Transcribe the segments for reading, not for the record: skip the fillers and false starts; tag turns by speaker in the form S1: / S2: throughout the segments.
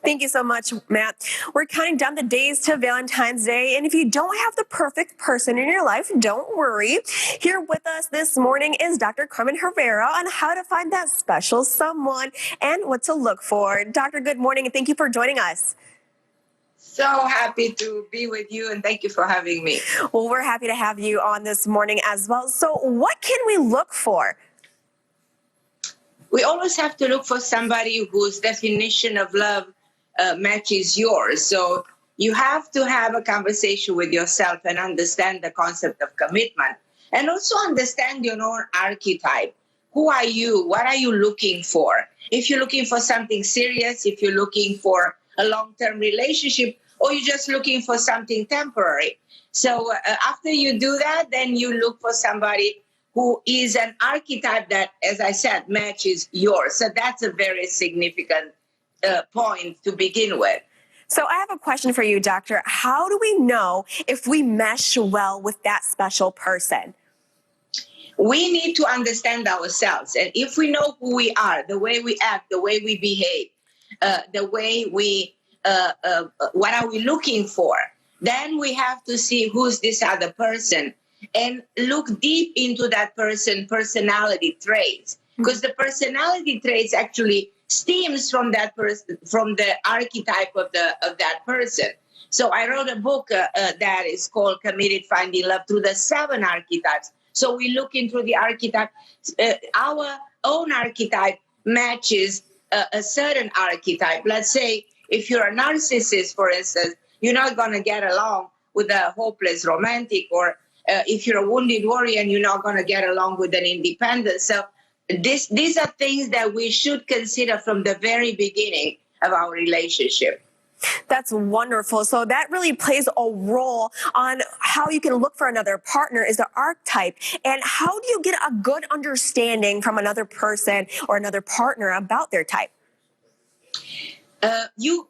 S1: Thank you so much, Matt. We're counting down the days to Valentine's Day, and if you don't have the perfect person in your life, don't worry. Here with us this morning is Dr. Carmen Harra on how to find that special someone and what to look for. Doctor, good morning, and thank you for joining us.
S2: So happy to be with you, and thank you for having me.
S1: Well, we're happy to have you on this morning as well. So what can we look for?
S2: We always have to look for somebody whose definition of love matches yours. So you have to have a conversation with yourself and understand the concept of commitment, and also understand your own archetype. Who are you? What are you looking for? If you're looking for something serious, if you're looking for a long-term relationship, or you're just looking for something temporary. So after you do that, then you look for somebody who is an archetype that, as I said, matches yours. So that's a very significant point to begin with.
S1: So I have a question for you, Doctor. How do we know if we mesh well with that special person?
S2: We need to understand ourselves. And if we know who we are, the way we act, the way we behave, the way we, what are we looking for, then we have to see who's this other person and look deep into that personality traits, because the personality traits actually stems from that person, from the archetype of that person. So I wrote a book that is called Committed Finding Love Through the 7 Archetypes. So we look into the archetype. Our own archetype matches a certain archetype. Let's say if you're a narcissist, for instance, you're not going to get along with a hopeless romantic, or if you're a wounded warrior, and you're not going to get along with an independent. So these are things that we should consider from the very beginning of our relationship.
S1: That's wonderful. So that really plays a role on how you can look for another partner is the archetype. And how do you get a good understanding from another person or another partner about their type?
S2: You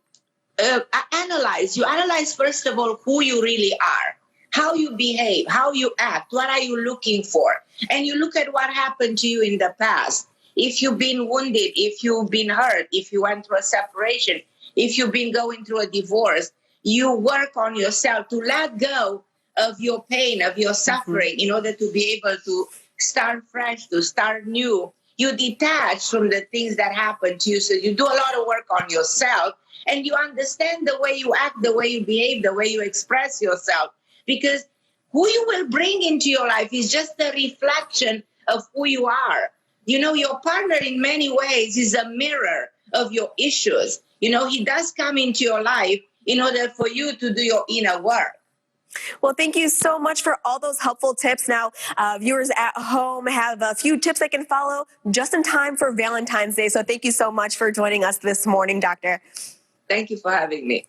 S2: analyze, first of all, who you really are, how you behave, how you act, what are you looking for? And you look at what happened to you in the past. If you've been wounded, if you've been hurt, if you went through a separation, if you've been going through a divorce, you work on yourself to let go of your pain, of your suffering, in order to be able to start fresh, to start new. You detach from the things that happened to you. So you do a lot of work on yourself, and you understand the way you act, the way you behave, the way you express yourself. Because who you will bring into your life is just a reflection of who you are. You know, your partner in many ways is a mirror of your issues. You know, he does come into your life in order for you to do your inner work.
S1: Well, thank you so much for all those helpful tips. Now, viewers at home have a few tips they can follow just in time for Valentine's Day. So thank you so much for joining us this morning, Doctor.
S2: Thank you for having me.